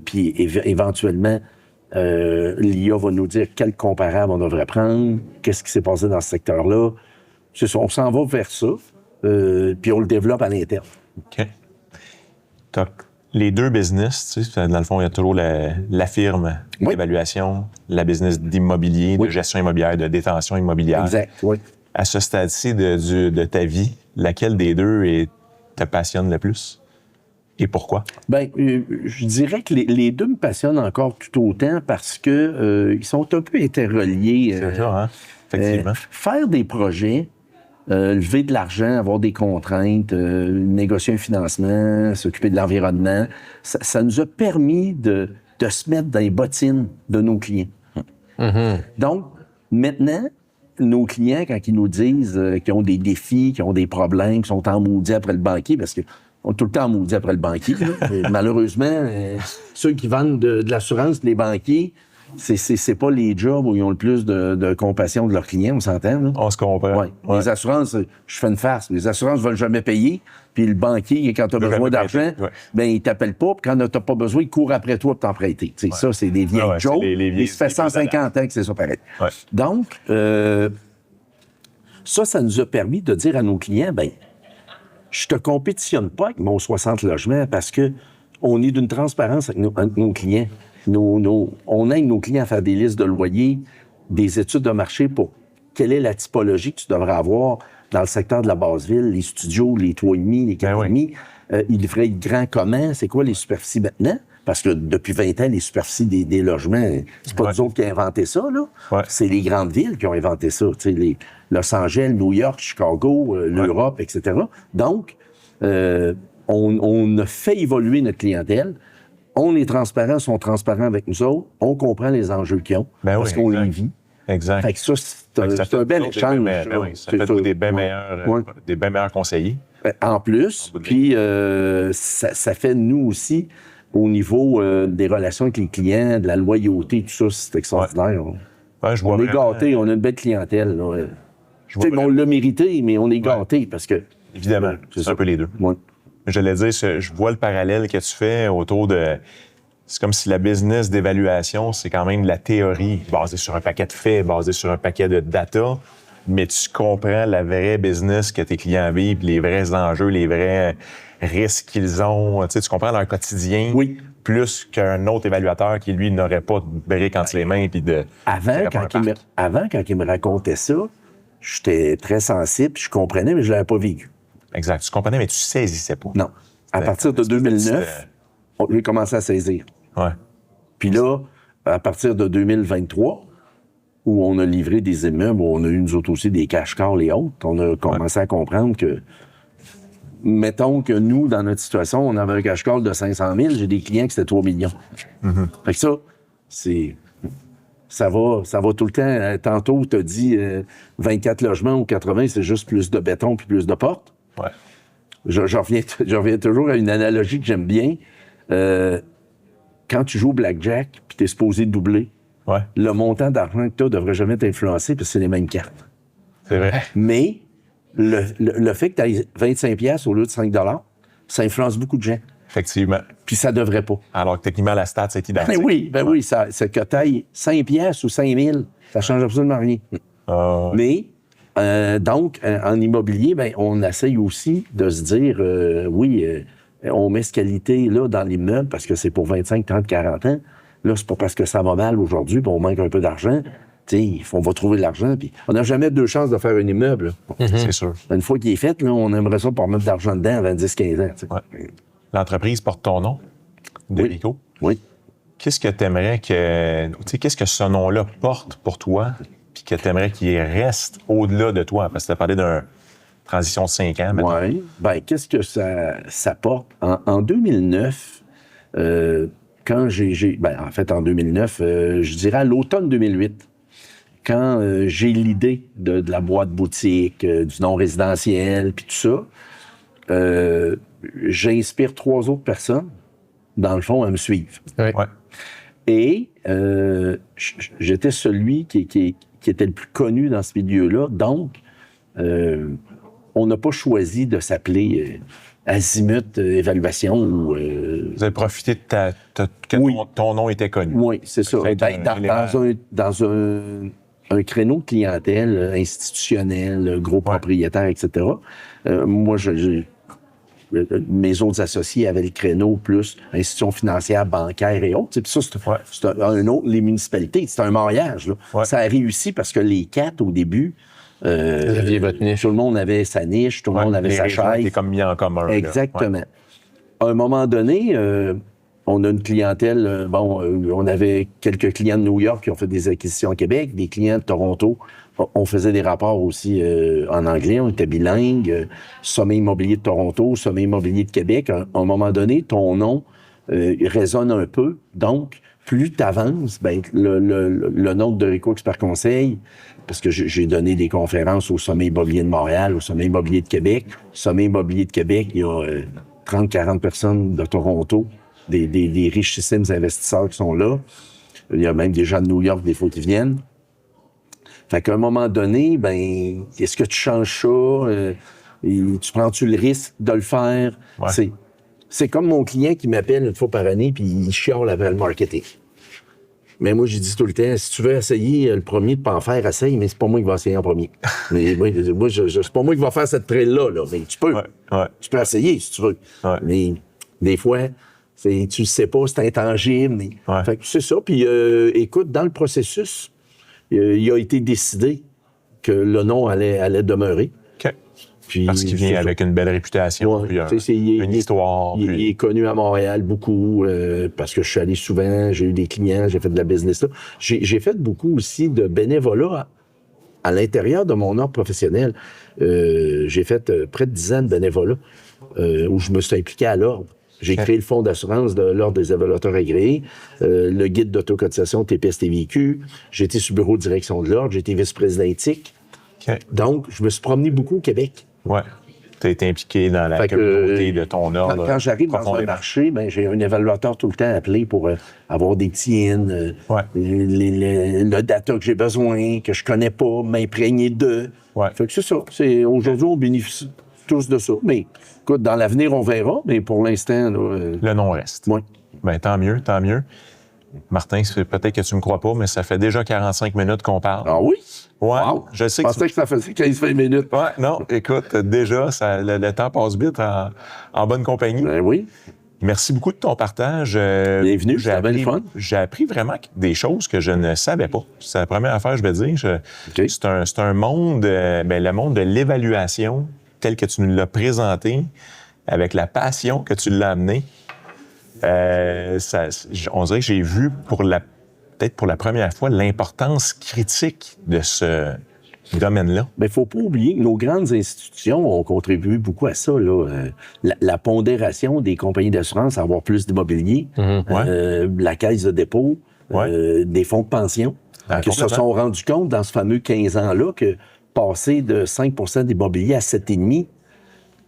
Puis éventuellement, l'IA va nous dire quel comparable on devrait prendre, qu'est-ce qui s'est passé dans ce secteur-là. C'est ça, on s'en va vers ça, puis on le développe à l'interne. OK. Donc, les deux business, tu sais, dans le fond, il y a toujours la firme d'évaluation, la business d'immobilier, de gestion immobilière, de détention immobilière. Exact, oui. À ce stade-ci de ta vie, laquelle des deux te passionne le plus? Et pourquoi? Bien, je dirais que les deux me passionnent encore tout autant parce que ils sont un peu interreliés. C'est ça, hein? Effectivement. Faire des projets, lever de l'argent, avoir des contraintes, négocier un financement, s'occuper de l'environnement, ça nous a permis de se mettre dans les bottines de nos clients. Donc, maintenant, nos clients, quand ils nous disent qu'ils ont des défis, qu'ils ont des problèmes, qu'ils sont en maudit après le banquier, parce qu'on est tout le temps en maudit après le banquier. Et malheureusement, ceux qui vendent de l'assurance, les banquiers, c'est pas les jobs où ils ont le plus de compassion de leurs clients, on s'entend? Là? On se comprend. Ouais. Les assurances, je fais une farce. Les assurances ne veulent jamais payer. Puis le banquier, quand tu as besoin d'argent, ben il t'appelle pas. Puis quand tu n'as pas besoin, il court après toi pour t'emprunter. Ça, c'est des vieilles jokes. Et ça fait 150 ans que c'est ça pareil. Ouais. Donc, ça nous a permis de dire à nos clients, ben je te compétitionne pas avec mon 60 logements parce que on est d'une transparence avec nos clients. On aide nos clients à faire des listes de loyers, des études de marché pour quelle est la typologie que tu devrais avoir dans le secteur de la Basse-Ville, les studios, les 3,5, les 4,5. Il devrait être grand comment? C'est quoi les superficies maintenant? Parce que depuis 20 ans, les superficies des logements, c'est pas nous autres qui avons inventé ça, là. Ouais. C'est les grandes villes qui ont inventé ça. Tu sais, Los Angeles, New York, Chicago, l'Europe, etc. Donc, on a fait évoluer notre clientèle. On est transparents, sont transparents avec nous autres. On comprend les enjeux qu'ils ont parce qu'on les vit. Exact. Fait que ça, c'est un bel échange. Ça fait des bien meilleurs conseillers. En plus, puis ça fait nous aussi, au niveau des relations avec les clients, de la loyauté, tout ça, c'est extraordinaire. On est gâtés, on a une belle clientèle. On l'a mérité, mais on est gâtés parce que... Évidemment, c'est un peu les deux. Ouais. J'allais dire, je vois le parallèle que tu fais autour de... C'est comme si la business d'évaluation, c'est quand même de la théorie basée sur un paquet de faits, basée sur un paquet de data, mais tu comprends la vraie business que tes clients vivent, les vrais enjeux, les vrais risques qu'ils ont. Tu comprends leur quotidien plus qu'un autre évaluateur qui, lui, n'aurait pas de briques entre les mains. Puis Avant, quand il me racontait ça, j'étais très sensible, je comprenais, mais je ne l'avais pas vécu. Exact. Tu comprenais, mais tu saisissais pas. Non. À partir de 2009, j'ai commencé à saisir. Ouais. Puis là, à partir de 2023, où on a livré des immeubles, où on a eu, nous autres aussi, des cash-calls et autres, on a commencé à comprendre que, mettons que nous, dans notre situation, on avait un cash-call de 500 000, j'ai des clients qui c'était 3 millions. Mm-hmm. Fait que ça, c'est... Ça va tout le temps. Tantôt, tu as dit 24 logements ou 80, c'est juste plus de béton puis plus de portes. Ouais. Je reviens toujours à une analogie que j'aime bien. Quand tu joues au blackjack puis tu es supposé doubler, le montant d'argent que tu as ne devrait jamais t'influencer parce que c'est les mêmes cartes. C'est vrai. Mais le fait que tu aies 25$ au lieu de 5$, ça influence beaucoup de gens. Effectivement. Puis ça devrait pas. Alors que techniquement, la stat, c'est identique. Ben oui, c'est que tu ailles 5$ ou 5 000, ça change absolument rien. Mais, donc, en immobilier, ben, on essaye aussi de se dire, on met cette qualité-là dans l'immeuble parce que c'est pour 25, 30, 40 ans. Là, c'est pas parce que ça va mal aujourd'hui, puis on manque un peu d'argent. On va trouver de l'argent. Puis on n'a jamais deux chances de faire un immeuble. C'est sûr. Une fois qu'il est fait, là, on aimerait ça pour mettre de l'argent dedans avant 10-15 ans. L'entreprise porte ton nom, Derico. Oui. Qu'est-ce que tu aimerais qu'est-ce que ce nom-là porte pour toi, puis que tu aimerais qu'il reste au-delà de toi? Parce que tu as parlé d'une transition de 5 ans maintenant. Oui. Bien, qu'est-ce que ça porte? En 2009, quand en fait, en 2009, je dirais à l'automne 2008, quand j'ai l'idée de la boîte boutique, du non résidentiel, puis tout ça, j'inspire 3 autres personnes, dans le fond, à me suivre. Oui. Ouais. Et j'étais celui qui était le plus connu dans ce milieu-là. Donc, on n'a pas choisi de s'appeler Azimut Évaluation. Ou, Vous avez profité de que ton nom était connu. Oui, c'est ça. Dans un créneau de clientèle institutionnel, gros propriétaire, etc. Moi, mes autres associés avaient le créneau plus institutions financières, bancaires et autres. Puis ça, c'est un autre, les municipalités. C'est un mariage. Là. Ouais. Ça a réussi parce que les 4, au début, vous aviez votre niche. Tout le monde avait sa niche, tout le monde avait sa chaise. C'était comme mis en commun. Exactement. à un moment donné, on a une clientèle, on avait quelques clients de New York qui ont fait des acquisitions au Québec, des clients de Toronto. On faisait des rapports aussi en anglais, on était bilingue. Sommet immobilier de Toronto, Sommet immobilier de Québec. À un moment donné, ton nom résonne un peu. Donc, plus tu avances, le nom de Derico Expert Conseil, parce que j'ai donné des conférences au Sommet immobilier de Montréal, au Sommet immobilier de Québec. Sommet immobilier de Québec, il y a 30-40 personnes de Toronto, des richissimes investisseurs qui sont là. Il y a même des gens de New York, des fois, qui viennent. Fait qu'à un moment donné, est-ce que tu changes ça? Tu prends-tu le risque de le faire? Ouais. C'est comme mon client qui m'appelle une fois par année puis il chiale après le marketing. Mais moi, j'ai dit tout le temps, si tu veux essayer le premier de pas en faire, essaye, mais c'est pas moi qui va essayer en premier. Mais moi, c'est pas moi qui va faire cette trail-là, là. Mais tu peux. Ouais. Tu peux essayer si tu veux. Ouais. Mais des fois, tu le sais pas, c'est intangible. Ouais. Fait que c'est ça. Puis écoute, dans le processus, il a été décidé que le nom allait demeurer. OK. Puis, Parce qu'il vient avec une belle réputation, ouais, puis une histoire. Il est connu à Montréal beaucoup parce que je suis allé souvent, j'ai eu des clients, j'ai fait de la business là. J'ai fait beaucoup aussi de bénévolat à l'intérieur de mon ordre professionnel. J'ai fait près de 10 ans de bénévolat où je me suis impliqué à l'ordre. J'ai créé le fonds d'assurance de l'Ordre des évaluateurs agréés, le guide d'autocotisation TPS-TVQ. J'ai été sur le bureau de direction de l'Ordre, j'ai été vice-président éthique. Okay. Donc, je me suis promené beaucoup au Québec. Oui. Tu as été impliqué dans la communauté de ton ordre. Quand j'arrive dans un marché, j'ai un évaluateur tout le temps appelé pour avoir des TIN, le data que j'ai besoin, que je connais pas, m'imprégner d'eux. Ouais. Fait que c'est ça. Aujourd'hui, on bénéficie tous de ça. Mais écoute, dans l'avenir, on verra. Mais pour l'instant... le nom reste. Oui. Bien, tant mieux, tant mieux. Martin, peut-être que tu me crois pas, mais ça fait déjà 45 minutes qu'on parle. Ah oui? Ouais, Wow. je sais Je pensais que ça faisait 15-20 minutes. Ouais, non, écoute, déjà, le temps passe vite en bonne compagnie. Ben oui. Merci beaucoup de ton partage. Bienvenue, c'était bien le fun. J'ai appris vraiment des choses que je ne savais pas. C'est la première affaire, je vais dire. Okay. C'est un monde, le monde de l'évaluation tel que tu nous l'as présenté, avec la passion que tu l'as amené. On dirait que j'ai vu peut-être pour la première fois l'importance critique de ce domaine-là. Mais il ne faut pas oublier que nos grandes institutions ont contribué beaucoup à ça. Là. La pondération des compagnies d'assurance à avoir plus d'immobilier, la caisse de dépôt, des fonds de pension, qui se sont rendus compte dans ce fameux 15 ans-là que passer de 5 % d'immobilier à 7,5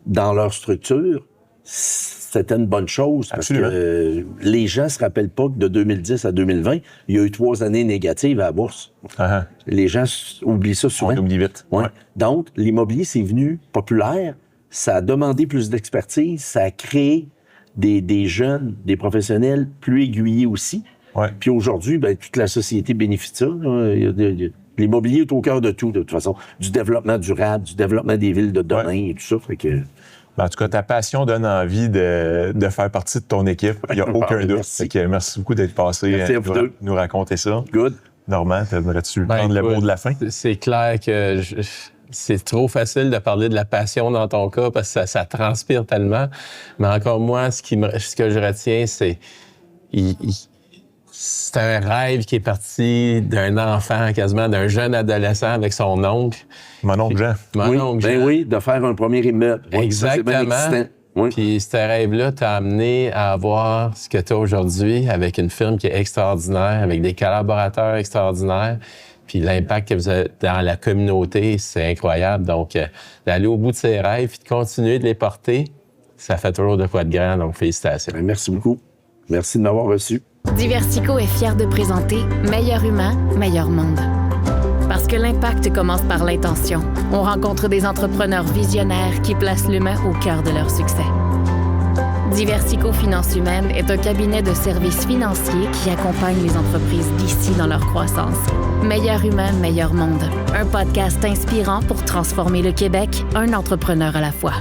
dans leur structure, c'était une bonne chose. Absolument. Parce que les gens ne se rappellent pas que de 2010 à 2020, il y a eu 3 années négatives à la bourse. Uh-huh. Les gens oublient ça souvent. On oublie vite. Ouais. Donc, l'immobilier, c'est venu populaire. Ça a demandé plus d'expertise. Ça a créé des jeunes, des professionnels plus aiguillés aussi. Ouais. Puis aujourd'hui, toute la société bénéficie de ça. L'immobilier est au cœur de tout, de toute façon. Du développement durable, du développement des villes de demain et tout ça. Fait que... En tout cas, ta passion donne envie de faire partie de ton équipe. Il n'y a aucun doute. Merci. Merci beaucoup d'être passé nous raconter ça. Good. Normand, aimerais-tu prendre le mot de la fin? C'est clair que c'est trop facile de parler de la passion dans ton cas parce que ça transpire tellement. Mais encore moi, ce que je retiens, c'est... C'est un rêve qui est parti d'un enfant, quasiment d'un jeune adolescent avec son oncle. Mon oncle Jean. Oncle Jean. Oui, de faire un premier immeuble. Exactement. Puis ce rêve-là t'a amené à avoir ce que tu as aujourd'hui avec une firme qui est extraordinaire, avec des collaborateurs extraordinaires. Puis l'impact que vous avez dans la communauté, c'est incroyable. Donc, d'aller au bout de ses rêves et de continuer de les porter, ça fait toujours de quoi de grand. Donc, félicitations. Merci beaucoup. Merci de m'avoir reçu. Diversico est fier de présenter Meilleur humain, meilleur monde. Parce que l'impact commence par l'intention. On rencontre des entrepreneurs visionnaires qui placent l'humain au cœur de leur succès. Diversico Finance Humaine est un cabinet de services financiers qui accompagne les entreprises d'ici dans leur croissance. Meilleur humain, meilleur monde. Un podcast inspirant pour transformer le Québec, un entrepreneur à la fois.